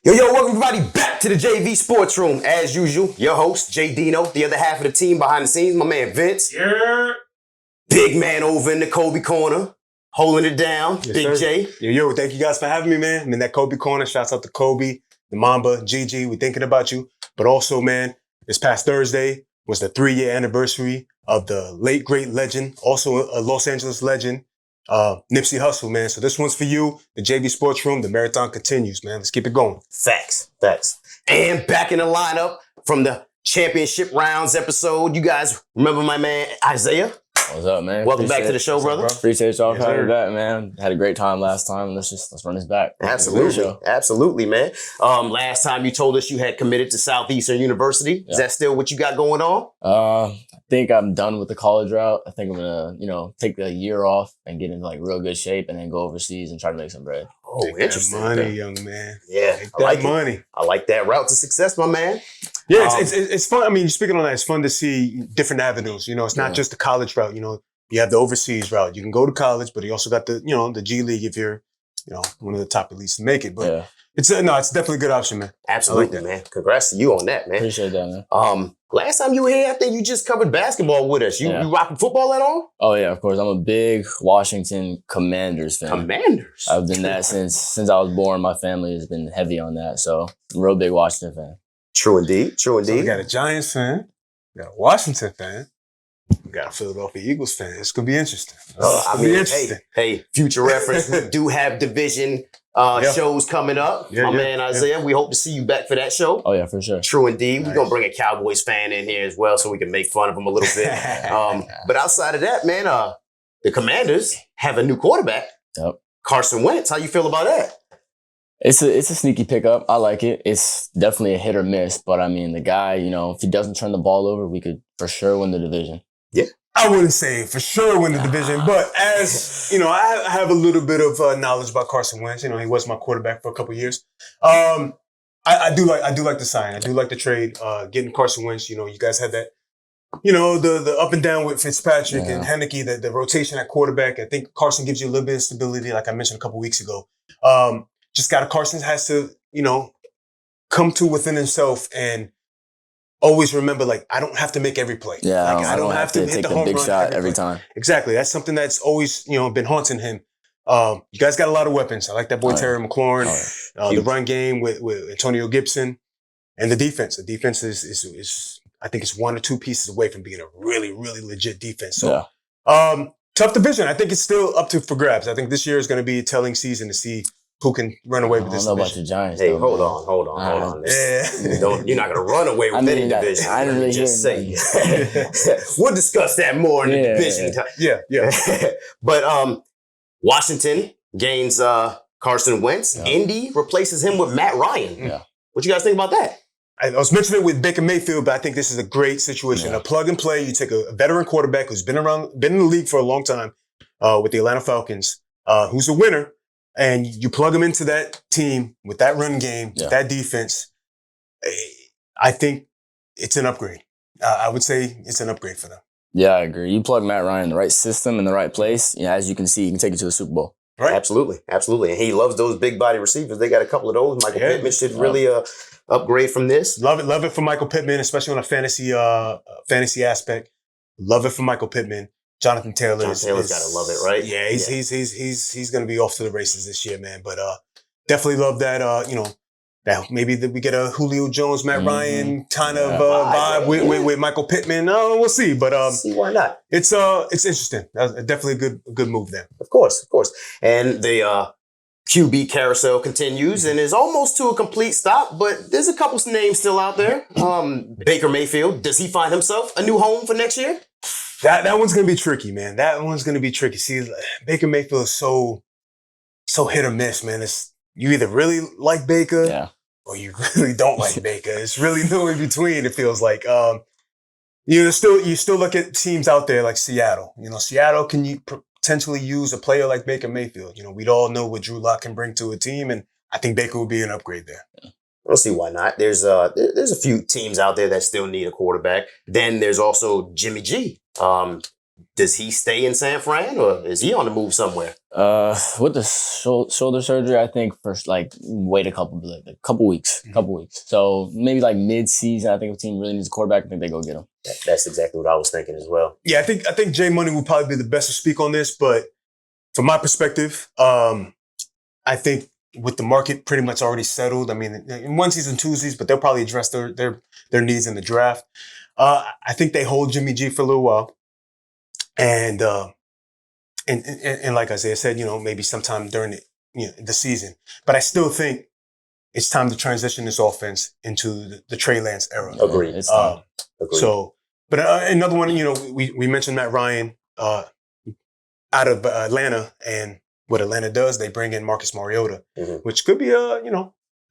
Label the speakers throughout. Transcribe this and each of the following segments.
Speaker 1: Yo, welcome everybody back to the JV Sports Room. As usual, your host, JDino, the other half of the team behind the scenes, my man Vince.
Speaker 2: Yeah.
Speaker 1: Big man over in the Kobe corner, holding it down,
Speaker 2: Yes,
Speaker 1: Big
Speaker 2: sir.
Speaker 1: J.
Speaker 2: Yo, thank you guys for having me, man. I'm in that Kobe corner. Shouts out to Kobe, the Mamba, Gigi. We thinking about you. But also, man, this past Thursday was the 3-year anniversary of the late, great legend, also a Los Angeles legend, Nipsey Hussle, man. So this one's for you, the JV Sports Room. The marathon continues, man. Let's keep it going.
Speaker 1: Facts. And back in the lineup from the championship rounds episode, you guys remember my man Isaiah?
Speaker 3: What's up, man?
Speaker 1: Welcome back to the show, brother.
Speaker 3: Appreciate y'all
Speaker 2: Yes,
Speaker 3: having
Speaker 2: sir.
Speaker 3: me back, man. Had a great time last time. Let's run this back.
Speaker 1: Absolutely, man. Last time you told us you had committed to Southeastern University. Is that still what you got going on?
Speaker 3: I think I'm done with the college route. I think I'm gonna, take the year off and get into like real good shape and then go overseas and try to make some bread.
Speaker 1: Oh,
Speaker 2: Take
Speaker 1: interesting.
Speaker 2: that money, young man.
Speaker 1: Yeah,
Speaker 2: Take
Speaker 1: I like
Speaker 2: that
Speaker 1: it.
Speaker 2: money.
Speaker 1: I like that route to success, my man.
Speaker 2: Yeah, it's fun. I mean, speaking on that, it's fun to see different avenues. It's not just the college route. You have the overseas route. You can go to college, but you also got the, the G League if you're, one of the top elites to make it. But it's definitely a good option, man.
Speaker 1: Absolutely, man. Congrats to you on that, man.
Speaker 3: Appreciate that, man.
Speaker 1: Last time you were here, I think you just covered basketball with us. You rocking football at all?
Speaker 3: Oh yeah, of course. I'm a big Washington Commanders fan.
Speaker 1: Commanders.
Speaker 3: I've been that since I was born. My family has been heavy on that, so I'm a real big Washington fan.
Speaker 1: True indeed.
Speaker 2: So we got a Giants fan, we got a Washington fan, we got a Philadelphia Eagles fan. It's gonna be interesting.
Speaker 1: Hey, future reference, we do have division shows coming up. My man Isaiah, we hope to see you back for that show.
Speaker 3: Oh yeah, for sure.
Speaker 1: True indeed.
Speaker 2: Nice.
Speaker 1: We're going to bring a Cowboys fan in here as well so we can make fun of him a little bit. But outside of that, man, the Commanders have a new quarterback.
Speaker 3: Yep.
Speaker 1: Carson Wentz. How you feel about that?
Speaker 3: It's a sneaky pickup. I like it. It's definitely a hit or miss, but I mean, the guy, if he doesn't turn the ball over, we could for sure win the division.
Speaker 1: Yeah.
Speaker 2: I wouldn't say for sure win the division, but as I have a little bit of knowledge about Carson Wentz. He was my quarterback for a couple of years. I do like the sign. I do like the trade. Getting Carson Wentz. You guys had that. The up and down with Fitzpatrick and Heineke, the rotation at quarterback. I think Carson gives you a little bit of stability, like I mentioned a couple weeks ago. Carson has to come to within himself and always remember, I don't have to make every play.
Speaker 3: Yeah,
Speaker 2: I don't have to hit
Speaker 3: take
Speaker 2: the
Speaker 3: the
Speaker 2: home
Speaker 3: big
Speaker 2: run
Speaker 3: shot every
Speaker 2: play.
Speaker 3: time.
Speaker 2: Exactly. That's something that's always, been haunting him. You guys got a lot of weapons. I like that boy Terry McLaurin. The run game with Antonio Gibson and the defense. The defense is I think it's one or two pieces away from being a really, really legit defense. So, tough division. I think it's still up for grabs. I think this year is going to be a telling season to see who can run away with this
Speaker 3: I don't know
Speaker 2: division.
Speaker 3: about the Giants.
Speaker 1: Hey,
Speaker 3: though,
Speaker 1: hold
Speaker 3: man.
Speaker 1: on.
Speaker 2: Yeah.
Speaker 1: You're not going to run away with any division.
Speaker 3: I didn't really
Speaker 1: just
Speaker 3: hear
Speaker 1: say. We'll discuss that more in the division.
Speaker 2: Yeah.
Speaker 1: But Washington gains Carson Wentz.
Speaker 3: Yeah.
Speaker 1: Indy replaces him with Matt Ryan.
Speaker 3: Yeah.
Speaker 1: What you guys think about that?
Speaker 2: I was mentioning it with Baker Mayfield, but I think this is a great situation.
Speaker 3: Yeah.
Speaker 2: A plug and play. You take a veteran quarterback who's been in the league for a long time with the Atlanta Falcons, who's a winner, and you plug him into that team with that run game, with that defense. I think it's an upgrade. I would say it's an upgrade for them.
Speaker 3: Yeah, I agree. You plug Matt Ryan in the right system in the right place. As you can see, you can take it to the Super Bowl.
Speaker 2: Right.
Speaker 1: Absolutely. And he loves those big body receivers. They got a couple of those. Michael Pittman should really upgrade from this.
Speaker 2: Love it for Michael Pittman, especially on a fantasy aspect. Love it for Michael Pittman. Jonathan Taylor's
Speaker 1: got to love it, right?
Speaker 2: Yeah, he's going to be off to the races this year, man. But definitely love that. That maybe we get a Julio Jones, Matt Ryan kind of vibe with Michael Pittman. We'll see, but
Speaker 1: see why not?
Speaker 2: It's interesting. That's definitely a good move there.
Speaker 1: Of course. And the QB carousel continues and is almost to a complete stop, but there's a couple names still out there. Baker Mayfield, does he find himself a new home for next year?
Speaker 2: That one's gonna be tricky, man. That one's gonna be tricky. See, Baker Mayfield is so hit or miss, man. You either really like Baker or you really don't like Baker. It's really no in between. It feels like you still look at teams out there like Seattle. Seattle can potentially use a player like Baker Mayfield. We'd all know what Drew Lock can bring to a team, and I think Baker would be an upgrade there.
Speaker 1: I don't see why not. There's a few teams out there that still need a quarterback. Then there's also Jimmy G. Does he stay in San Fran or is he on the move somewhere?
Speaker 3: With the shoulder surgery, I think first wait a couple weeks. So maybe like mid-season, I think if a team really needs a quarterback, I think they go get him.
Speaker 1: That's exactly what I was thinking as well.
Speaker 2: Yeah, I think Jay Money will probably be the best to speak on this, but from my perspective, I think with the market pretty much already settled. I mean, in one season, two seasons, but they'll probably address their needs in the draft. I think they hold Jimmy G for a little while. And like Isaiah said, maybe sometime during the season. But I still think it's time to transition this offense into the Trey Lance era.
Speaker 1: Agreed.
Speaker 2: Agreed. So, but another one, we mentioned Matt Ryan out of Atlanta, and what Atlanta does, they bring in Marcus Mariota, which could be a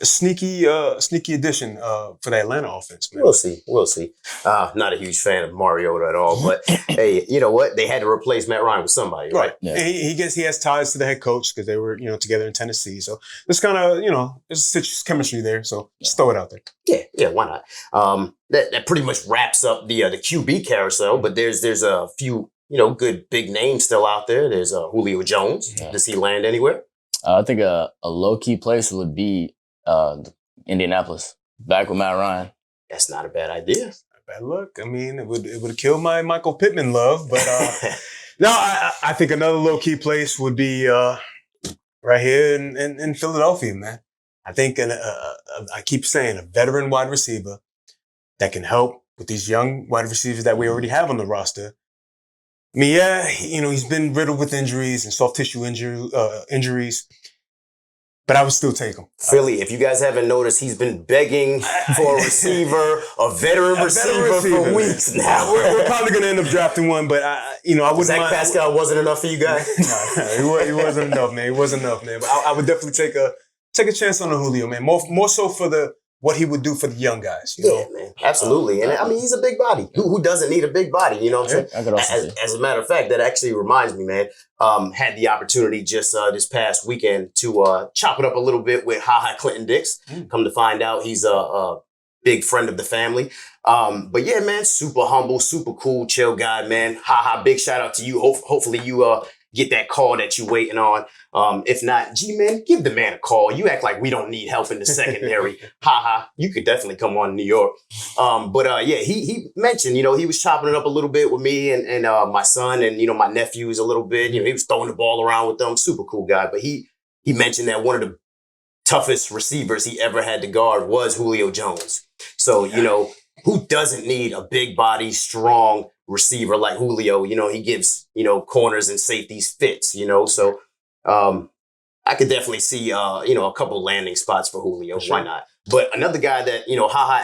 Speaker 2: sneaky addition for the Atlanta offense, man.
Speaker 1: We'll see. Not a huge fan of Mariota at all, but hey, you know what? They had to replace Matt Ryan with somebody, right?
Speaker 2: Yeah. And he has ties to the head coach because they were together in Tennessee. So there's kind of there's chemistry there. So just throw it out there.
Speaker 1: Yeah, why not? That pretty much wraps up the QB carousel. But there's a few good big names still out there. There's Julio Jones. Yeah. Does he land anywhere?
Speaker 3: I think a low key place would be Indianapolis, back with Matt Ryan.
Speaker 1: That's not a bad idea.
Speaker 2: Bad luck. I mean, it would have killed my Michael Pittman love, but no, I think another low key place would be right here in Philadelphia, man. I think I keep saying a veteran wide receiver that can help with these young wide receivers that we already have on the roster. I mean, yeah, he's been riddled with injuries and soft tissue injuries. But I would still take him.
Speaker 1: Philly, if you guys haven't noticed, he's been begging for a receiver, a veteran receiver for weeks now.
Speaker 2: We're probably going to end up drafting one, but I wouldn't
Speaker 1: Zach
Speaker 2: mind.
Speaker 1: Pascal wasn't enough for you guys?
Speaker 2: No, he wasn't enough, man. He wasn't enough, man. But I would definitely take a chance on the Julio, man. More so for what he would do for the young guys.
Speaker 1: Yeah, man. Absolutely. And I mean, he's a big body. Who doesn't need a big body? You know what I'm saying?
Speaker 3: I could also
Speaker 1: as a matter of fact, that actually reminds me, man. Had the opportunity just this past weekend to chop it up a little bit with Clinton Dix. Come to find out, he's a big friend of the family. But yeah, man, super humble, super cool, chill guy, man. Big shout out to you. Hopefully you get that call that you're waiting on. If not, G-Man, give the man a call. You act like we don't need help in the secondary. You could definitely come on to New York. Yeah, he mentioned, he was chopping it up a little bit with me and my son and, my nephews a little bit. He was throwing the ball around with them. Super cool guy. But he mentioned that one of the toughest receivers he ever had to guard was Julio Jones. So, who doesn't need a big body, strong receiver like Julio? He gives, corners and safeties fits, So I could definitely see, a couple landing spots for Julio. Sure. Why not? But another guy that,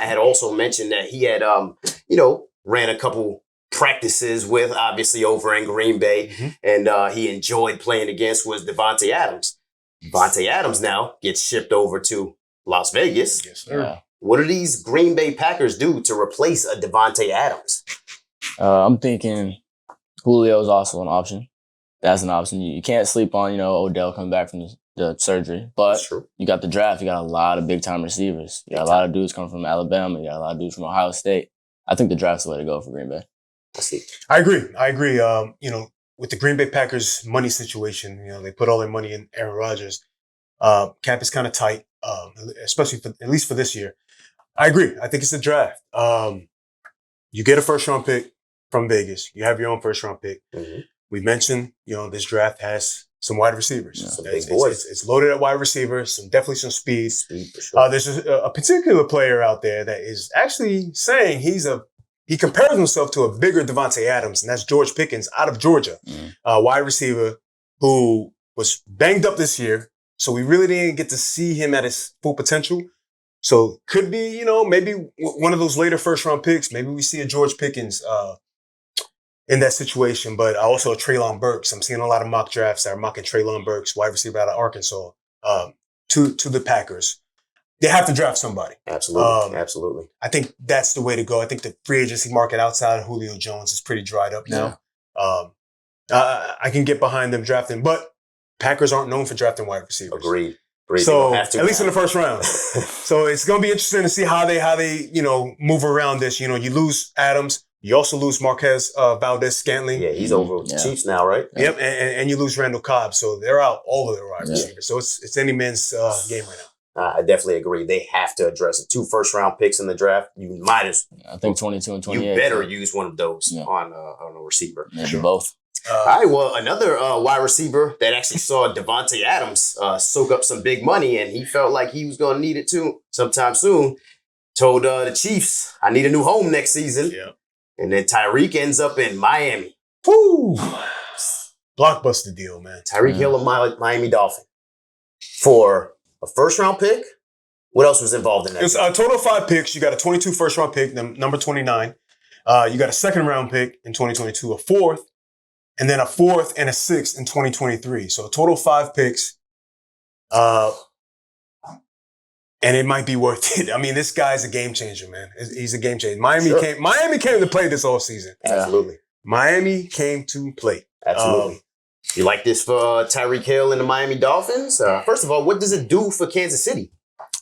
Speaker 1: had also mentioned that he had, ran a couple practices with, obviously, over in Green Bay, and he enjoyed playing against was Devontae Adams. Devontae Adams now gets shipped over to Las Vegas.
Speaker 2: Yes, sir.
Speaker 3: Yeah.
Speaker 1: What do these Green Bay Packers do to replace a Devontae Adams?
Speaker 3: I'm thinking Julio's also an option. That's an option. You can't sleep on, Odell coming back from the surgery. But you got the draft. You got a lot of big-time receivers. You got a lot of dudes coming from Alabama. You got a lot of dudes from Ohio State. I think the draft's the way to go for Green Bay.
Speaker 2: I agree. With the Green Bay Packers money situation, they put all their money in Aaron Rodgers. Cap is kind of tight, especially at least for this year. I agree. I think it's the draft. You get a first-round pick from Vegas. You have your own first-round pick. We mentioned, this draft has some wide receivers.
Speaker 1: Yeah, some big boys.
Speaker 2: It's loaded at wide receivers, definitely some speed.
Speaker 1: Speed for sure.
Speaker 2: There's a particular player out there that is actually saying he compares himself to a bigger Devontae Adams, and that's George Pickens out of Georgia, wide receiver who was banged up this year. So we really didn't get to see him at his full potential. So could be, maybe one of those later first-round picks. Maybe we see a George Pickens in that situation, but also a Treylon Burks. I'm seeing a lot of mock drafts that are mocking Treylon Burks, wide receiver out of Arkansas, to the Packers. They have to draft somebody.
Speaker 1: Absolutely. Absolutely.
Speaker 2: I think that's the way to go. I think the free agency market outside of Julio Jones is pretty dried up now. I can get behind them drafting, but Packers aren't known for drafting wide receivers.
Speaker 1: Agreed.
Speaker 2: So at least in the first round. So it's going to be interesting to see how they move around this. You lose Adams, You also lose Marquez Valdez-Scantling.
Speaker 1: Yeah, he's over with the Chiefs now, right?
Speaker 2: Yep, and you lose Randall Cobb. So they're out all of their wide receivers. So it's any man's game right now.
Speaker 1: I definitely agree. They have to address it. 2 first-round picks in the draft. You might as
Speaker 3: I think 22 and 28.
Speaker 1: You better use one of those on a receiver.
Speaker 3: Maybe both.
Speaker 1: All right, well, another wide receiver that actually saw Devontae Adams soak up some big money, and he felt like he was going to need it too sometime soon, told the Chiefs, I need a new home next season.
Speaker 2: Yeah.
Speaker 1: And then TYREEK ends up in Miami.
Speaker 2: Woo! Blockbuster deal, man.
Speaker 1: TYREEK Hill of Miami Dolphins for a first-round pick. What else was involved in that?
Speaker 2: It's a total of 5 picks. You got a 22 first-round pick, number 29. You got a second-round pick in 2022, a 4th, and then a 4th and a 6th in 2023. So a total of 5 picks. And it might be worth it. I mean, this guy's a game changer, man. He's a game changer. Miami came to play this offseason.
Speaker 1: Absolutely.
Speaker 2: Miami came to play.
Speaker 1: Absolutely. You like this for TYREEK Hill and the Miami Dolphins? First of all, what does it do for Kansas City?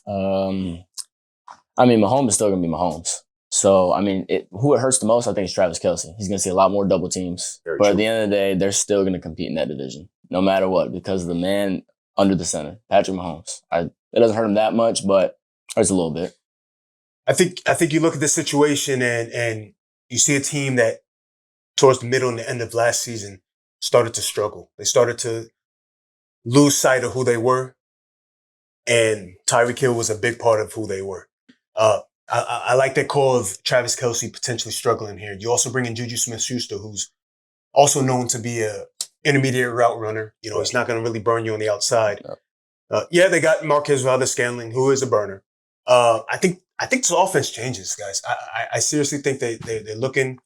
Speaker 3: I mean, Mahomes is still going to be Mahomes. So, I mean, who it hurts the most, I think, is Travis Kelce. He's going to see a lot more double teams. But at the end of the day, they're still going to compete in that division, no matter what, because of the man under the center, Patrick Mahomes. It doesn't hurt him that much, but it hurts a little bit.
Speaker 2: I think you look at this situation and you see a team that towards the middle and the end of last season started to struggle. They started to lose sight of who they were. And TYREEK Hill was a big part of who they were. I like that call of Travis Kelce potentially struggling here. You also bring in Juju Smith-Schuster, who's also known to be a intermediate route runner. You know, he's not going to really burn you on the outside. No. They got Marquez Valdez-Scantling, who is a burner. I think this offense changes, guys. I seriously think they're looking.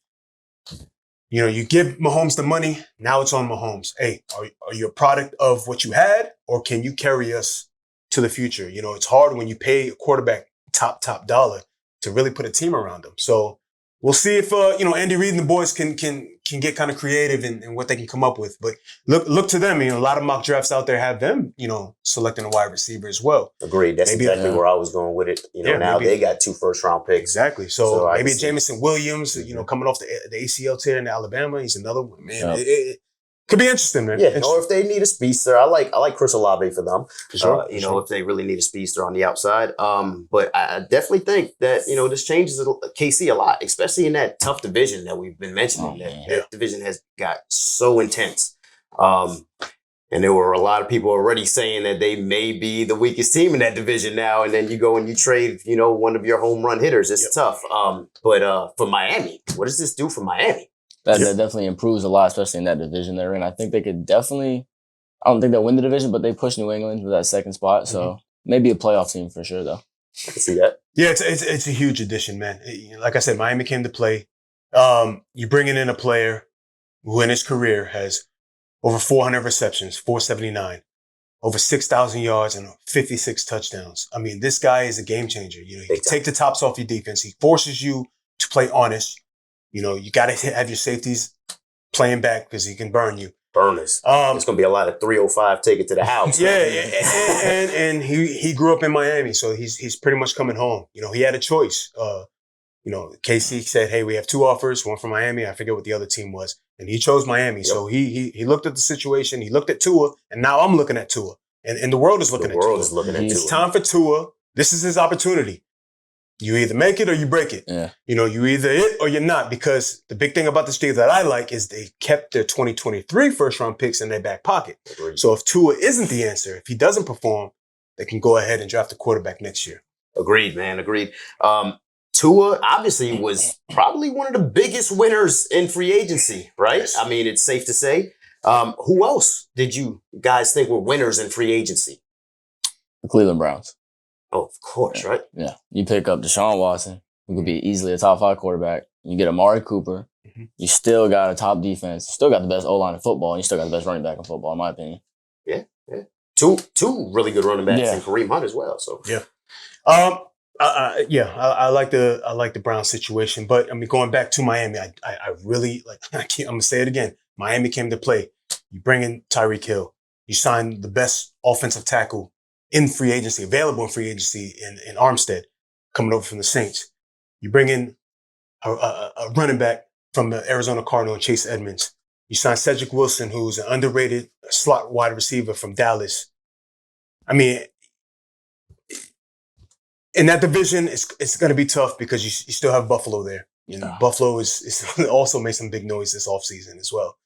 Speaker 2: You know, you give Mahomes the money. Now it's on Mahomes. Hey, are you a product of what you had, or can you carry us to the future? You know, it's hard when you pay a quarterback top dollar to really put a team around them. So we'll see if Andy Reid and the boys can get kind of creative in what they can come up with. But look to them. You know, a lot of mock drafts out there have them, selecting a wide receiver as well.
Speaker 1: Agreed. That's exactly where I was going with it. Now they got 2 first-round picks.
Speaker 2: Exactly. So maybe Jameson Williams, coming off the ACL tear in Alabama, he's another one. Man, it could be interesting, man.
Speaker 1: Yeah, or if they need a speedster, I like Chris Olave for them.
Speaker 2: For sure.
Speaker 1: If they really need a speedster on the outside. But I definitely think that, this changes KC a lot, especially in that tough division that we've been mentioning. That division has got so intense. And there were a lot of people already saying that they may be the weakest team in that division now. And then you go and you trade, one of your home run hitters. It's tough. But for Miami, what does this do for Miami?
Speaker 3: That definitely improves a lot, especially in that division they're in. I think they could definitely, I don't think they'll win the division, but they push New England to that second spot. So maybe a playoff team for sure, though.
Speaker 1: I can see that.
Speaker 2: Yeah, it's a huge addition, man. Like I said, Miami came to play. You're bringing in a player who in his career has over 400 receptions, 479, over 6,000 yards and 56 touchdowns. I mean, this guy is a game changer. He can take the tops off your defense. He forces you to play honest. You got to have your safeties playing back because he can burn you.
Speaker 1: Burners. It's going to be a lot of 305 take it to the house.
Speaker 2: And he grew up in Miami, so he's pretty much coming home. He had a choice. KC said, hey, we have 2 offers, one from Miami. I forget what the other team was. And he chose Miami. Yep. So he looked at the situation. He looked at Tua, and now I'm looking at Tua. And the world is looking at Tua.
Speaker 1: The world is looking at Tua.
Speaker 2: It's time for Tua. This is his opportunity. You either make it or you break it.
Speaker 3: Yeah.
Speaker 2: You either it or you're not, because the big thing about this deal that I like is they kept their 2023 first-round picks in their back pocket.
Speaker 1: Agreed.
Speaker 2: So if Tua isn't the answer, if he doesn't perform, they can go ahead and draft a quarterback next year.
Speaker 1: Agreed, man. Agreed. Tua obviously was probably one of the biggest winners in free agency, right?
Speaker 2: Yes.
Speaker 1: I mean, it's safe to say. Who else did you guys think were winners in free agency?
Speaker 3: The Cleveland Browns.
Speaker 1: Oh, of course, right?
Speaker 3: Yeah. You pick up Deshaun Watson, who could be easily a top 5 quarterback. You get Amari Cooper. Mm-hmm. You still got a top defense. You still got the best O-line in football. And you still got the best running back in football, in my opinion.
Speaker 1: Yeah. Two really good running backs and Kareem Hunt as well. So
Speaker 2: I like the Browns situation, but I mean, going back to Miami, I really like. I'm gonna say it again. Miami came to play. You bring in TYREEK Hill. You sign the best offensive tackle in free agency, available in free agency in Armstead, coming over from the Saints. You bring in a running back from the Arizona Cardinals, and Chase Edmonds. You signed Cedric Wilson, who's an underrated slot wide receiver from Dallas. I mean, in that division, it's going to be tough because you still have Buffalo there. You know, Buffalo is also made some big noise this offseason as well.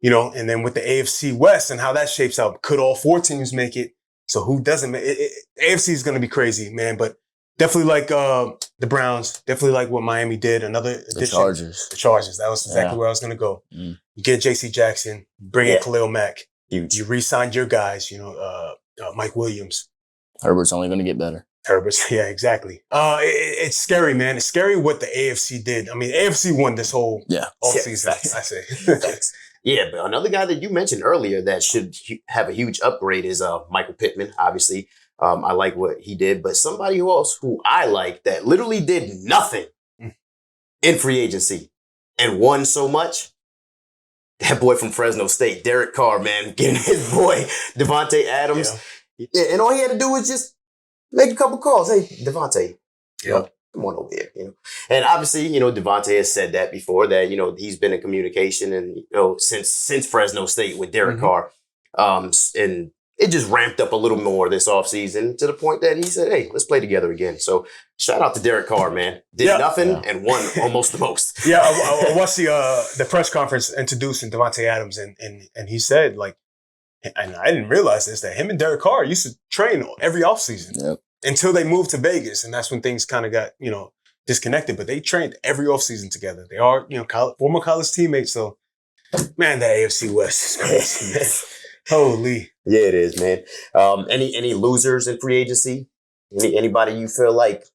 Speaker 2: You know, and then with the AFC West and how that shapes out, could all 4 teams make it? So who doesn't make it? AFC is going to be crazy, man. But definitely like the Browns, definitely like what Miami did. Another addition.
Speaker 3: The Chargers.
Speaker 2: The Chargers. That was exactly where I was going to go.
Speaker 3: Mm.
Speaker 2: You get J.C. Jackson, bring in Khalil Mack.
Speaker 1: Huge.
Speaker 2: You re-signed your guys, you know, Mike Williams.
Speaker 3: Herbert's only going to get better.
Speaker 2: Herbert's, yeah, exactly. It's scary, man. It's scary what the AFC did. I mean, AFC won this whole offseason, I say.
Speaker 1: Yeah, but another guy that you mentioned earlier that should have a huge upgrade is Michael Pittman. Obviously, I like what he did, but somebody else who I like that literally did nothing in free agency and won so much. That boy from Fresno State, Derek Carr, man, getting his boy Devontae Adams, and all he had to do was just make a couple calls. Hey, Devontae, come on over here, you know. And obviously, you know, Devontae has said that before, that, you know, he's been in communication and, you know, since Fresno State with Derek Carr. And it just ramped up a little more this offseason to the point that he said, hey, let's play together again. So shout out to Derek Carr, man. Did nothing and won almost the most.
Speaker 2: I watched the press conference introducing Devontae Adams, and he said, like, and I didn't realize this, that him and Derek Carr used to train every offseason until they moved to Vegas. And that's when things kind of got, you know, disconnected. But they trained every offseason together. They are, you know, former college teammates. So, man, that AFC West is crazy, man. Holy.
Speaker 1: Yeah, it is, man. Any losers in free agency? Anybody you feel like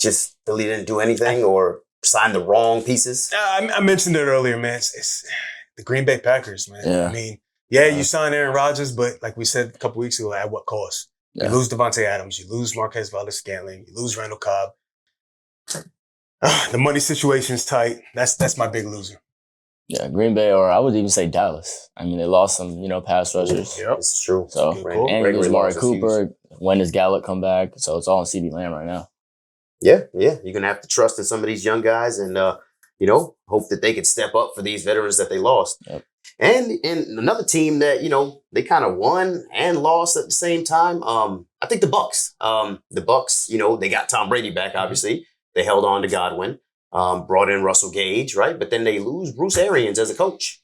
Speaker 1: just really didn't do anything or signed the wrong pieces?
Speaker 2: I mentioned it earlier, man. It's the Green Bay Packers, man.
Speaker 3: Yeah.
Speaker 2: I mean, you sign Aaron Rodgers, but like we said a couple weeks ago, at what cost? You lose Devontae Adams, you lose Marquez Valdes-Scantling, you lose Randall Cobb. The money situation's tight. That's my big loser.
Speaker 3: Yeah, Green Bay, or I would even say Dallas. I mean, they lost some, you know, pass rushers.
Speaker 1: Yep, it's true.
Speaker 3: So, and you lose Amari Cooper.
Speaker 1: Huge.
Speaker 3: When does Gallup come back? So it's all on CeeDee Lamb right now.
Speaker 1: Yeah. You're going to have to trust in some of these young guys and, you know, hope that they can step up for these veterans that they lost.
Speaker 3: Yep.
Speaker 1: And another team that, you know, they kind of won and lost at the same time. I think the Bucks. The Bucks, you know, they got Tom Brady back, obviously. They held on to Godwin. Brought in Russell Gage, right? But then they lose Bruce Arians as a coach.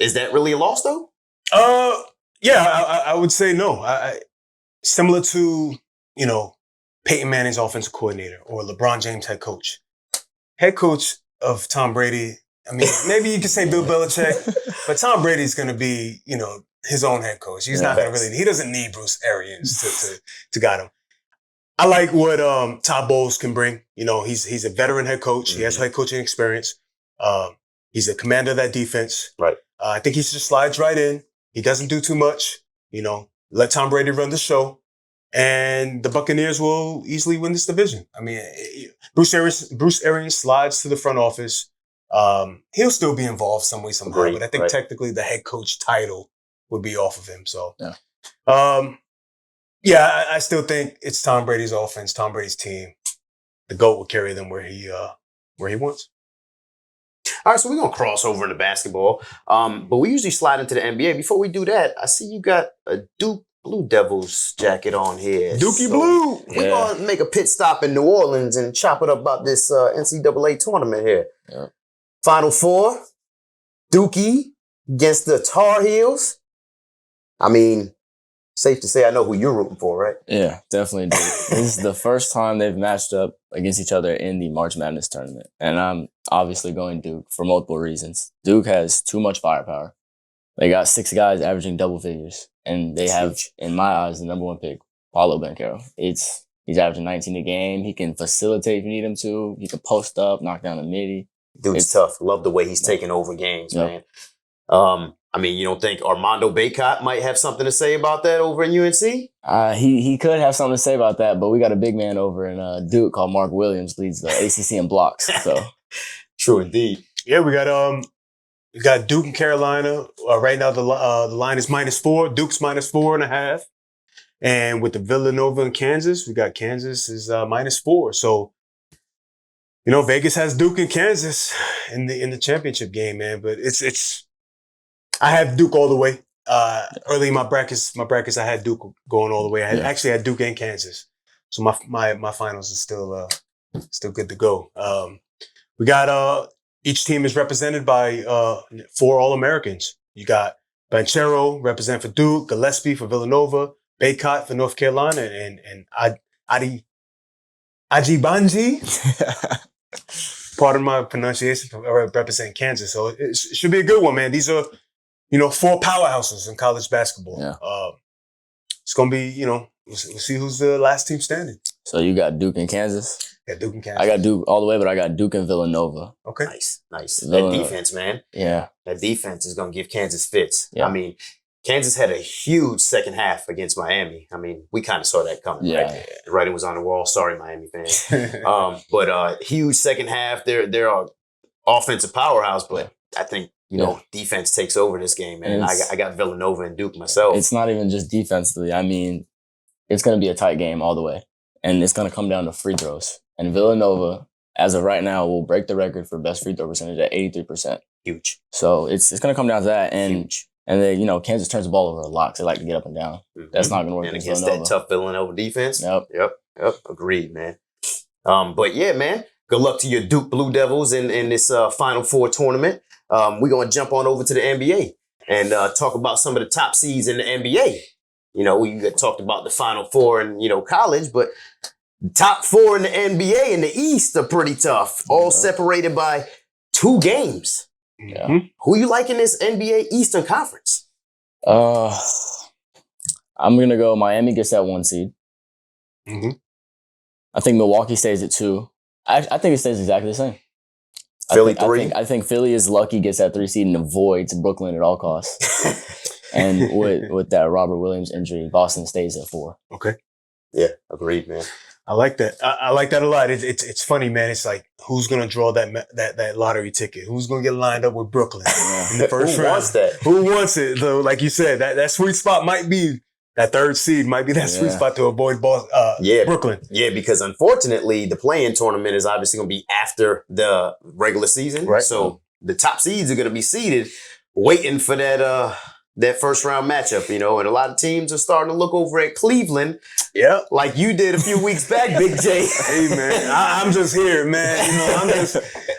Speaker 1: Is that really a loss, though?
Speaker 2: I would say no. Similar to, you know, Peyton Manning's offensive coordinator or LeBron James head coach. Head coach of Tom Brady, I mean, maybe you could say Bill Belichick, but Tom Brady's going to be, you know, his own head coach. He's not going to really, he doesn't need Bruce Arians to guide him. I like what Todd Bowles can bring. You know, he's a veteran head coach. He has head coaching experience. He's a commander of that defense.
Speaker 1: Right.
Speaker 2: I think he just slides right in. He doesn't do too much. You know, let Tom Brady run the show, and the Buccaneers will easily win this division. I mean, Bruce Arians slides to the front office. He'll still be involved some way, somehow, but I think technically the head coach title would be off of him. So, I still think it's Tom Brady's offense, Tom Brady's team. The GOAT will carry them where he wants.
Speaker 1: All right, so we're going to cross over into basketball. But we usually slide into the NBA. Before we do that, I see you got a Duke Blue Devils jacket on here.
Speaker 2: Dookie Blue.
Speaker 1: We're going to make a pit stop in New Orleans and chop it up about this NCAA tournament here.
Speaker 3: Yeah.
Speaker 1: Final Four, Dookie against the Tar Heels. I mean, safe to say I know who you're rooting for, right?
Speaker 3: Yeah, definitely do. This is the first time they've matched up against each other in the March Madness tournament. And I'm obviously going Duke for multiple reasons. Duke has too much firepower. They got 6 guys averaging double figures. And they have, in my eyes, the number 1 pick, Paulo Banchero. He's averaging 19 a game. He can facilitate if you need him to. He can post up, knock down the midi.
Speaker 1: Dude's tough. Love the way he's taking over games, man. I mean, you don't think Armando Bacot might have something to say about that over in UNC?
Speaker 3: He could have something to say about that, but we got a big man over in Duke called Mark Williams, leads the ACC in blocks. So
Speaker 1: true indeed.
Speaker 2: Yeah, we got Duke and Carolina. Right now, the line is -4. Duke's -4.5. And with the Villanova and Kansas, we got Kansas is -4. So Vegas has Duke and Kansas in the championship game, man. But I have Duke all the way. Early in my brackets, I had Duke going all the way. I actually had Duke and Kansas. So my finals is still good to go. We got each team is represented by 4 All-Americans. You got Banchero represent for Duke, Gillespie for Villanova, Baycott for North Carolina, and Ajibanji, pardon my pronunciation, represent Kansas. So it should be a good one, man. These are, 4 powerhouses in college basketball.
Speaker 3: Yeah.
Speaker 2: It's going to be, we'll see who's the last team standing.
Speaker 3: So you got Duke and Kansas?
Speaker 2: Yeah, Duke and Kansas.
Speaker 3: I got Duke all the way, but I got Duke and Villanova.
Speaker 2: Okay.
Speaker 1: Nice.
Speaker 3: Villanova.
Speaker 1: That defense, man.
Speaker 3: Yeah.
Speaker 1: That defense is going to give Kansas fits.
Speaker 3: Yeah.
Speaker 1: I mean, Kansas had a huge second half against Miami. I mean, we kind of saw that coming, right? The writing was on the wall. Sorry, Miami fans. But huge second half. They're an offensive powerhouse, but I think, defense takes over this game, man. And I got Villanova and Duke myself.
Speaker 3: It's not even just defensively. I mean, it's going to be a tight game all the way. And it's going to come down to free throws. And Villanova, as of right now, will break the record for best free throw percentage at 83%.
Speaker 1: Huge.
Speaker 3: So it's going to come down to that. And
Speaker 1: Huge.
Speaker 3: And then, Kansas turns the ball over a lot because they like to get up and down. Mm-hmm. That's not going to work
Speaker 1: and
Speaker 3: against
Speaker 1: Villanova. That tough Villanova defense.
Speaker 3: Yep.
Speaker 1: Agreed, man. But yeah, man, good luck to your Duke Blue Devils in this Final Four tournament. We're going to jump on over to the NBA and talk about some of the top seeds in the NBA. We talked about the Final Four and, college, but the top 4 in the NBA in the East are pretty tough, all separated by 2 games.
Speaker 3: Yeah.
Speaker 1: Who you like in this NBA Eastern Conference?
Speaker 3: I'm going to go Miami gets that 1 seed.
Speaker 2: Mm-hmm.
Speaker 3: I think Milwaukee stays at 2. I think it stays exactly the same.
Speaker 1: Philly 3.
Speaker 3: I think Philly is lucky, gets that 3 seed and avoids Brooklyn at all costs. And with that Robert Williams injury, Boston stays at 4.
Speaker 2: Okay.
Speaker 1: Yeah, agreed, man.
Speaker 2: I like that. I like that a lot. It's funny, man. It's like, who's gonna draw that lottery ticket? Who's gonna get lined up with Brooklyn in the first round?
Speaker 1: Who wants that?
Speaker 2: Who wants it? So, like you said, that sweet spot might be that 3rd seed. Might be that sweet spot to avoid Brooklyn.
Speaker 1: Yeah, because unfortunately, the play-in tournament is obviously gonna be after the regular season.
Speaker 2: Right.
Speaker 1: So the top seeds are gonna be seeded, waiting for that first round matchup, and a lot of teams are starting to look over at Cleveland.
Speaker 2: Yeah.
Speaker 1: Like you did a few weeks back, Big J.
Speaker 2: Hey, man, I'm just here, man.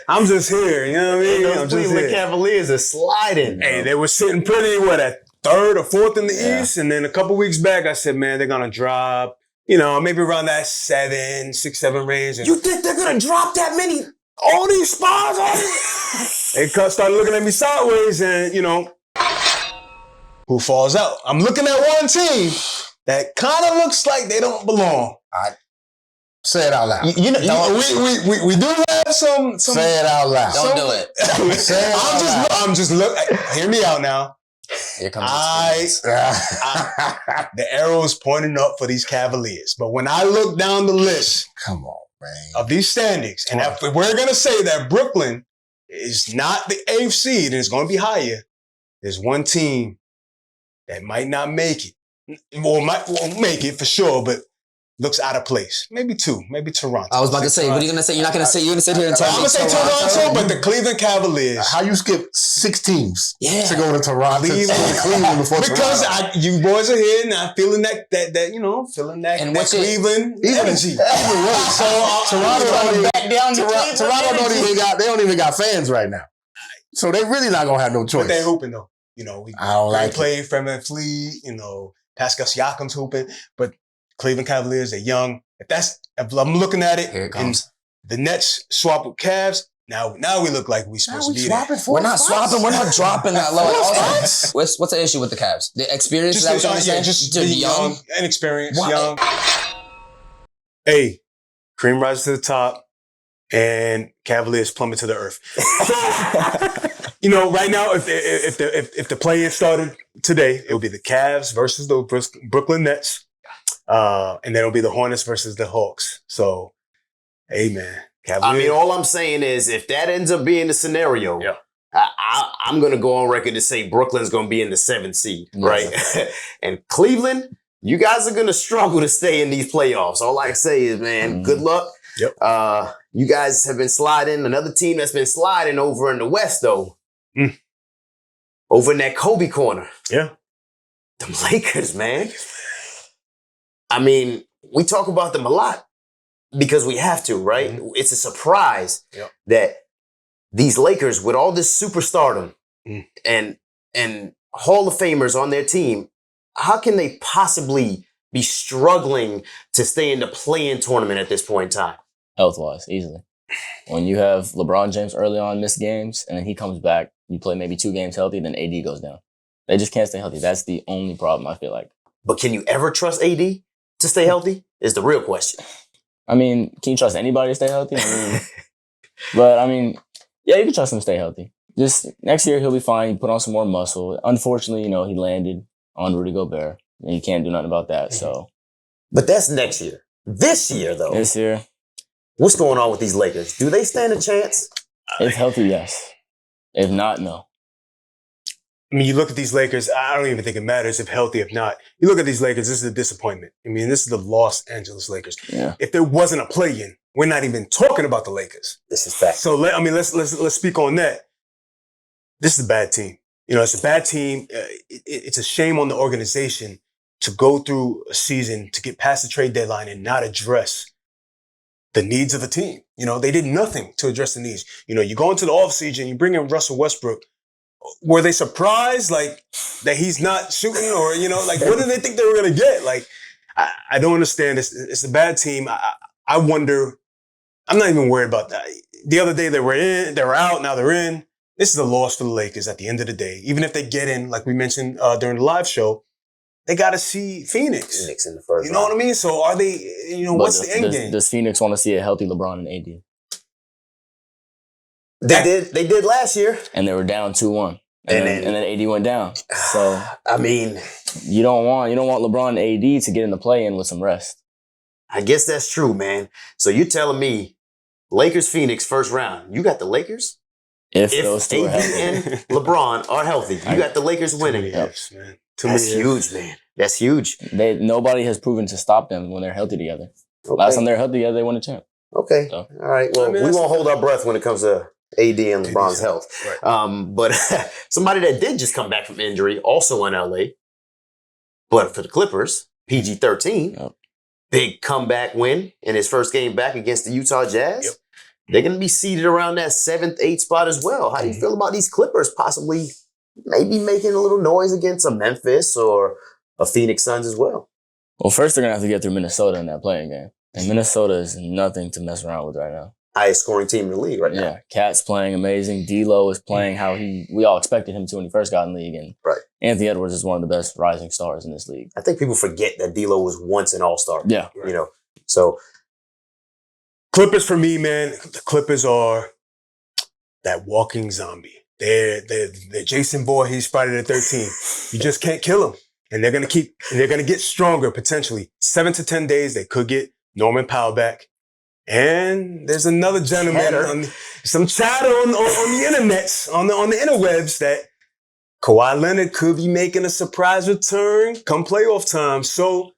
Speaker 2: I'm just here. You know what I mean?
Speaker 1: Those Cleveland Cavaliers are sliding.
Speaker 2: Hey, they were sitting pretty, at 3rd or 4th in the East. And then a couple weeks back, I said, man, they're going to drop, maybe around that 6, 7 range. And
Speaker 1: you think they're going to drop that many?
Speaker 2: All these spots? They started looking at me sideways and, who falls out? I'm looking at one team that kind of looks like they don't belong.
Speaker 4: Say it out loud.
Speaker 2: We do have some.
Speaker 4: Say it out loud.
Speaker 3: Don't do it.
Speaker 4: Say it out loud.
Speaker 2: I'm just look. Hear me out now.
Speaker 3: Here comes
Speaker 2: the arrow is pointing up for these Cavaliers, but when I look down the list,
Speaker 4: come on, man,
Speaker 2: of these standings, and if we're gonna say that Brooklyn is not the 8th seed and it's gonna be higher, there's one team that might not make it, or won't make it for sure, but looks out of place. Maybe 2, maybe Toronto.
Speaker 5: I was about to say, what are you going to say? You're not going to say, you're going to sit here and tell me
Speaker 2: I'm going to say Toronto, but the Cleveland Cavaliers.
Speaker 4: How you skip 6 teams
Speaker 5: to
Speaker 4: go to Toronto?
Speaker 2: Cleveland before because you boys are here and I'm feeling that feeling that,
Speaker 5: and
Speaker 2: that Cleveland energy.
Speaker 4: So Toronto don't even got fans right now. So they really not going to have no choice.
Speaker 2: But they're hooping though.
Speaker 4: I don't like
Speaker 2: play Fred VanVleet, Pascal Siakam's hooping, but Cleveland Cavaliers, they're young. If I'm looking at it,
Speaker 5: here it comes.
Speaker 2: The Nets swap with Cavs. Now we look like we supposed to be there.
Speaker 5: We're not swapping. We're not dropping that low. What's the issue with the Cavs? The experience?
Speaker 2: Just young, inexperienced, young. Hey, cream rises to the top, and Cavaliers plummet to the earth. Right now, if the play-in started today, it would be the Cavs versus the Brooklyn Nets. And then it'll be the Hornets versus the Hawks. So, hey, man. Cavaliers.
Speaker 1: All I'm saying is if that ends up being the scenario, I'm going to go on record to say Brooklyn's going to be in the 7th seed, right? And Cleveland, you guys are going to struggle to stay in these playoffs. All I can say is, man, good luck.
Speaker 2: Yep.
Speaker 1: You guys have been sliding. Another team that's been sliding over in the West, though. Over in that Kobe corner.
Speaker 2: Yeah.
Speaker 1: Them Lakers, man. I mean, we talk about them a lot because we have to, right? It's a surprise that these Lakers, with all this superstardom and Hall of Famers on their team, how can they possibly be struggling to stay in the play-in tournament at this point in time?
Speaker 3: Health-wise, easily. When you have LeBron James early on miss games, and then he comes back, you play maybe 2 games healthy, then AD goes down. They just can't stay healthy. That's the only problem, I feel like.
Speaker 1: But can you ever trust AD to stay healthy? Is the real question.
Speaker 3: I mean, can you trust anybody to stay healthy? But I mean, yeah, you can trust him to stay healthy. Just next year, he'll be fine. He put on some more muscle. Unfortunately, he landed on Rudy Gobert. And you can't do nothing about that, so.
Speaker 1: But that's next year. This year, though.
Speaker 3: This year.
Speaker 1: What's going on with these Lakers? Do they stand a chance?
Speaker 3: If healthy, yes. If not, no.
Speaker 2: I mean, you look at these Lakers, I don't even think it matters if healthy, if not. You look at these Lakers, this is a disappointment. I mean, this is the Los Angeles Lakers.
Speaker 3: Yeah.
Speaker 2: If there wasn't a play-in, we're not even talking about the Lakers.
Speaker 1: This is fact.
Speaker 2: So, let's speak on that. This is a bad team. It's a bad team. It's a shame on the organization to go through a season to get past the trade deadline and not address the needs of the team. They did nothing to address the needs. You go into the offseason, you bring in Russell Westbrook. Were they surprised, that he's not shooting, or what did they think they were going to get? I don't understand. It's a bad team. I wonder. I'm not even worried about that. The other day they were out, now they're in. This is a loss for the Lakers at the end of the day. Even if they get in, like we mentioned during the live show, they got to see Phoenix.
Speaker 1: Phoenix in the first.
Speaker 2: You know what I mean? So are they? What's the end game?
Speaker 3: Does Phoenix want to see a healthy LeBron and AD?
Speaker 1: They did last year,
Speaker 3: and they were down 2-1, and then AD went down. So
Speaker 1: I mean,
Speaker 3: you don't want LeBron and AD to get in the play-in with some rest.
Speaker 1: I guess that's true, man. So you're telling me Lakers Phoenix first round? You got the Lakers?
Speaker 3: If those two are
Speaker 1: AD
Speaker 3: healthy.
Speaker 1: and LeBron are healthy, you got the Lakers winning.
Speaker 2: Yes, man.
Speaker 1: That's huge, man. That's huge.
Speaker 3: Nobody has proven to stop them when they're healthy together.
Speaker 1: Okay.
Speaker 3: Last time they're healthy together, they won a champ.
Speaker 1: Okay.
Speaker 3: So.
Speaker 1: All right. Well, we won't hold our breath when it comes to AD and LeBron's health.
Speaker 2: Right.
Speaker 1: But somebody that did just come back from injury, also in LA, but for the Clippers, PG-13,
Speaker 3: Yep.
Speaker 1: big comeback win in his first game back against the Utah Jazz.
Speaker 2: Yep.
Speaker 1: They're going to be seated around that 7th, 8th spot as well. How do you feel about these Clippers possibly maybe making a little noise against a Memphis or a Phoenix Suns as well?
Speaker 3: Well, first they're going to have to get through Minnesota in that playing game. And Minnesota is nothing to mess around with right now.
Speaker 1: Highest scoring team in the league right now.
Speaker 3: Yeah, Cat's playing amazing. D'Lo is playing how we all expected him to when he first got in the league. And
Speaker 1: Right.
Speaker 3: Anthony Edwards is one of the best rising stars in this league.
Speaker 1: I think people forget that D'Lo was once an all-star.
Speaker 3: Yeah.
Speaker 1: So
Speaker 2: Clippers for me, man. The Clippers are that walking zombie. They're Jason Bourne. He's Friday the 13th. You just can't kill them, and they're gonna get stronger potentially. 7 to 10 days, they could get Norman Powell back. And there's another gentleman, some chatter on the internets, on the interwebs, that Kawhi Leonard could be making a surprise return come playoff time. So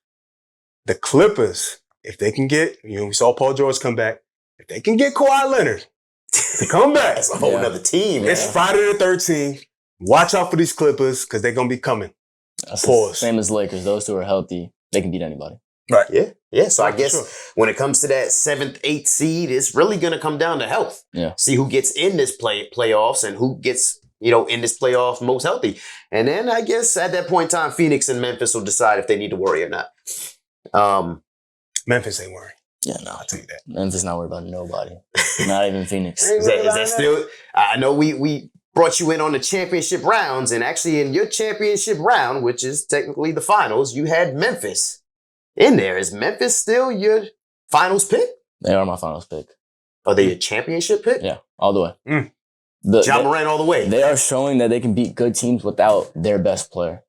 Speaker 2: the Clippers, if they can get, we saw Paul George come back. If they can get Kawhi Leonard to come back,
Speaker 1: that's a whole other team, man.
Speaker 2: it's Friday the 13th. Watch out for these Clippers because they're going to be coming.
Speaker 3: That's
Speaker 2: Pause.
Speaker 3: the same as Lakers. Those two are healthy. They can beat anybody.
Speaker 2: Right.
Speaker 1: Yeah. So I
Speaker 2: For
Speaker 1: guess
Speaker 2: sure.
Speaker 1: when it comes to that 7th, 8th seed, it's really going to come down to health.
Speaker 3: Yeah.
Speaker 1: See who gets in this playoffs and who gets, in this playoff most healthy. And then I guess at that point in time, Phoenix and Memphis will decide if they need to worry or not.
Speaker 2: Memphis ain't worried.
Speaker 3: Yeah, no.
Speaker 2: I'll tell you that.
Speaker 3: Memphis not worried about nobody. Not even Phoenix.
Speaker 1: Is that still? I know we brought you in on the championship rounds, and actually in your championship round, which is technically the finals, you had Memphis in there. Is Memphis still your finals pick?
Speaker 3: They are my finals pick.
Speaker 1: Are they your championship pick?
Speaker 3: Yeah, all the way.
Speaker 2: Mm.
Speaker 1: John Morant all the way.
Speaker 3: They are showing that they can beat good teams without their best player.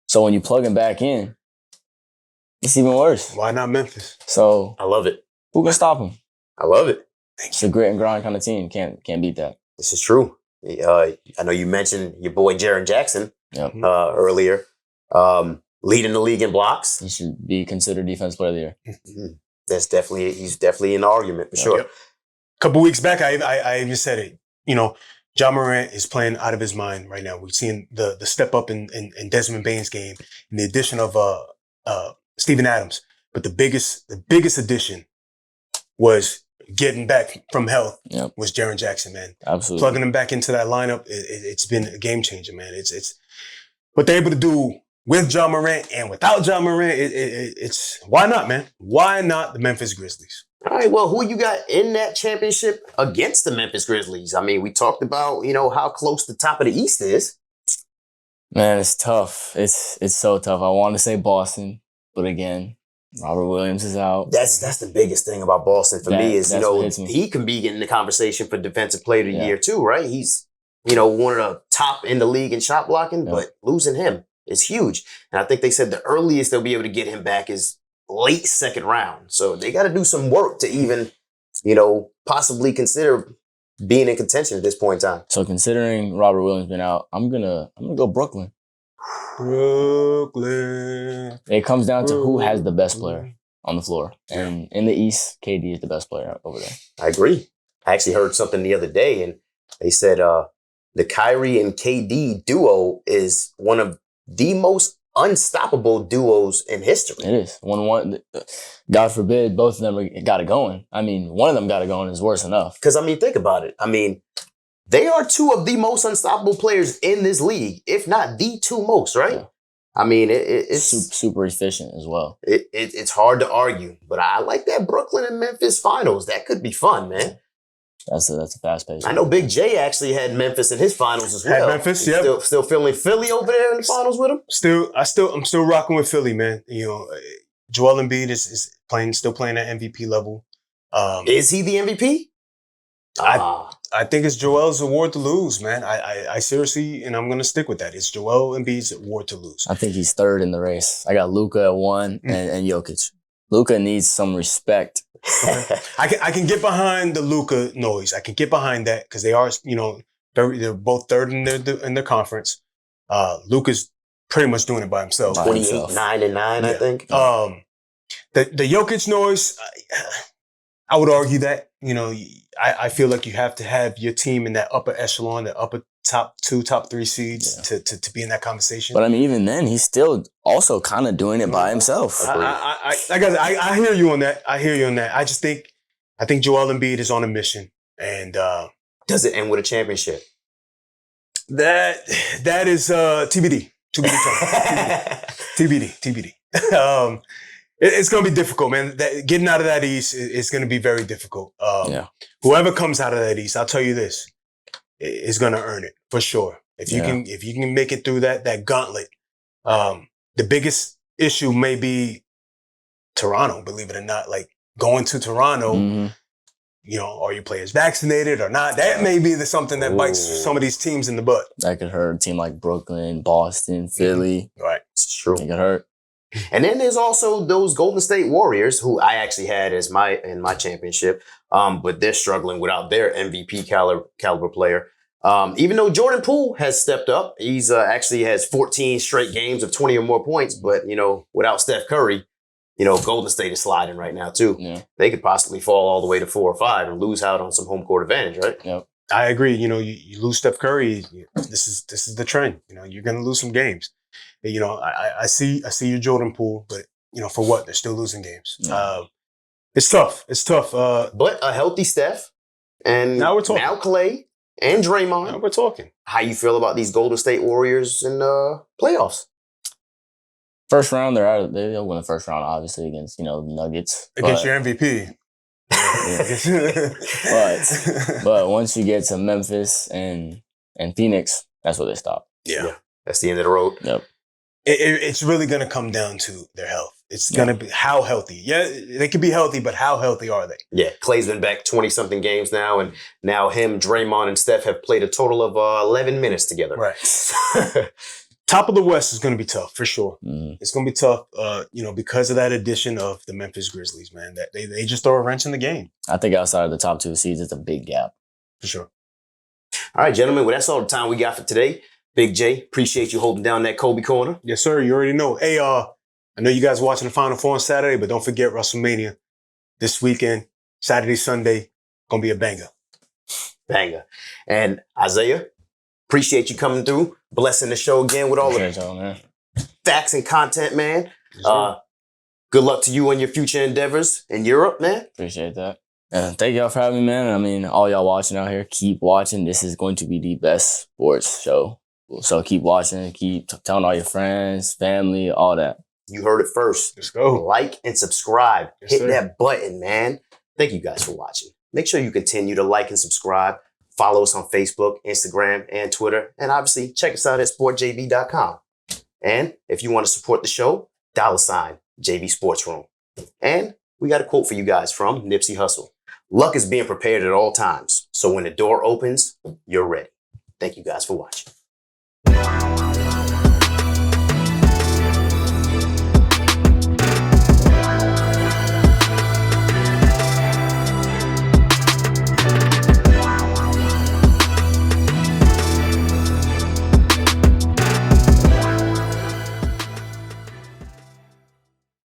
Speaker 3: So when you plug them back in, it's even worse.
Speaker 2: Why not Memphis?
Speaker 3: So
Speaker 1: I love it.
Speaker 3: who can stop them?
Speaker 1: I love it.
Speaker 3: It's a grit and grind kind of team. Can't beat that.
Speaker 1: This is true. I know you mentioned your boy Jaren Jackson
Speaker 3: Yep.
Speaker 1: earlier, leading the league in blocks.
Speaker 3: He should be considered defense player of the year.
Speaker 1: He's definitely in the argument for sure.
Speaker 2: Yep. A couple weeks back, I even said it. You know, Ja Morant is playing out of his mind right now. We've seen the step up in Desmond Bane's game and the addition of Steven Adams. But the biggest addition was getting back from health.
Speaker 3: Yep.
Speaker 2: Was Jaren Jackson, man.
Speaker 3: Absolutely.
Speaker 2: Plugging him back into that lineup, it's been a game changer, man. It's what they're able to do with Ja Morant and without Ja Morant. It's why not, man? Why not the Memphis Grizzlies?
Speaker 1: All right, well, who you got in that championship against the Memphis Grizzlies? I mean, we talked about, how close the top of the East is.
Speaker 3: Man, it's tough. It's so tough. I want to say Boston, but again, Robert Williams is out.
Speaker 1: That's the biggest thing about Boston for me is,
Speaker 3: that's what hits me.
Speaker 1: he can be in the conversation for Defensive Player of the Year too, right? He's, one of the top in the league in shot blocking, but losing him is huge. And I think they said the earliest they'll be able to get him back is late second round. So they got to do some work to even, possibly consider being in contention at this point in time.
Speaker 3: So considering Robert Williams been out, I'm gonna go Brooklyn.
Speaker 2: Brooklyn.
Speaker 3: It comes down to who has the best player on the floor. And in the East, KD is the best player over there.
Speaker 1: I agree. I actually heard something the other day, and they said the Kyrie and KD duo is one of the most unstoppable duos in history.
Speaker 3: It is. One. God forbid both of them got it going. I mean, one of them got it going is worse enough.
Speaker 1: Because, think about it. They are two of the most unstoppable players in this league, if not the two most, right?
Speaker 3: Yeah.
Speaker 1: It's
Speaker 3: super efficient as well.
Speaker 1: It's hard to argue, but I like that Brooklyn and Memphis finals. That could be fun, man.
Speaker 3: That's a fast pace.
Speaker 1: I know Big J actually had Memphis in his finals as well.
Speaker 2: Memphis, yeah.
Speaker 1: Still feeling Philly over there in the finals with him?
Speaker 2: I'm still rocking with Philly, man. Joel Embiid is still playing at MVP level.
Speaker 1: Is he the MVP?
Speaker 2: I think it's Joel's award to lose, man. I seriously, and I'm going to stick with that. It's Joel Embiid's award to lose.
Speaker 3: I think he's third in the race. I got Luka at 1 and Jokic. Luka needs some respect.
Speaker 2: I can get behind the Luka noise. I can get behind that because they are, they're both third in their conference. Luka's pretty much doing it by himself.
Speaker 1: 28, 9 and 9, I think.
Speaker 2: The Jokic noise, I would argue that, I feel like you have to have your team in that upper echelon, the upper top 2, top 3 seeds to be in that conversation.
Speaker 3: But even then, he's still also kind of doing it by himself.
Speaker 2: I hear you on that. I think Joel Embiid is on a mission, and
Speaker 1: does it end with a championship?
Speaker 2: That is TBD. TBD. It's going to be difficult, man. Getting out of that East is going to be very difficult. Whoever comes out of that East, I'll tell you this, is going to earn it for sure. If you can make it through that gauntlet, the biggest issue may be Toronto. Believe it or not, like going to Toronto.
Speaker 3: Mm-hmm.
Speaker 2: Are your players vaccinated or not? That may be something that bites some of these teams in the butt.
Speaker 3: That could hurt a team like Brooklyn, Boston, Philly.
Speaker 2: Right,
Speaker 1: it's true.
Speaker 3: It could hurt.
Speaker 1: And then there's also those Golden State Warriors, who I actually had as in my championship, but they're struggling without their MVP caliber player. Even though Jordan Poole has stepped up, he's actually has 14 straight games of 20 or more points. But without Steph Curry, Golden State is sliding right now too.
Speaker 3: Yeah.
Speaker 1: They could possibly fall all the way to 4 or 5 and lose out on some home court advantage, right?
Speaker 3: Yep.
Speaker 2: I agree. You lose Steph Curry, this is the trend. You're going to lose some games. I see your Jordan Poole, but for what? They're still losing games.
Speaker 3: Yeah.
Speaker 2: It's tough.
Speaker 1: But a healthy Steph, and
Speaker 2: now we're talking.
Speaker 1: Now Clay and Draymond.
Speaker 2: Now we're talking.
Speaker 1: How you feel about these Golden State Warriors in playoffs?
Speaker 3: First round, they'll win the first round, obviously, against the Nuggets.
Speaker 2: Against your MVP.
Speaker 3: But once you get to Memphis and Phoenix, that's where they stop.
Speaker 1: Yeah. That's the end of the road.
Speaker 3: Yep.
Speaker 2: It's really going to come down to their health. It's going to be how healthy. Yeah, they could be healthy, but how healthy are they?
Speaker 1: Yeah, Clay's been back 20-something games now, and now him, Draymond, and Steph have played a total of 11 minutes together.
Speaker 2: Right. Top of the West is going to be tough, for sure.
Speaker 3: Mm-hmm.
Speaker 2: It's going to be tough, because of that addition of the Memphis Grizzlies, man. That they just throw a wrench in the game.
Speaker 3: I think outside of the top 2 seeds, it's a big gap.
Speaker 2: For sure.
Speaker 1: All right, gentlemen. Well, that's all the time we got for today. Big J, appreciate you holding down that Kobe Corner.
Speaker 2: Yes, sir. You already know. Hey, I know you guys watching the Final Four on Saturday, but don't forget WrestleMania. this weekend, Saturday, Sunday, gonna be a banger.
Speaker 1: Banger. And Isaiah, appreciate you coming through, blessing the show again with all
Speaker 3: Appreciate
Speaker 1: the
Speaker 3: y'all, man.
Speaker 1: facts and content, man. Good luck to you and your future endeavors in Europe, man.
Speaker 3: Appreciate that. And thank y'all for having me, man. I mean, all y'all watching out here, keep watching. This is going to be the best sports show. So keep watching, keep telling all your friends, family, all that.
Speaker 1: You heard it first.
Speaker 2: Let's go.
Speaker 1: Like and subscribe.
Speaker 2: Yes,
Speaker 1: Hit
Speaker 2: sir.
Speaker 1: that button, man. Thank you guys for watching. Make sure you continue to like and subscribe. Follow us on Facebook, Instagram, and Twitter. And obviously, check us out at sportjv.com. And if you want to support the show, $ JVSPORTSROOM. And we got a quote for you guys from Nipsey Hussle. Luck is being prepared at all times. So when the door opens, you're ready. Thank you guys for watching.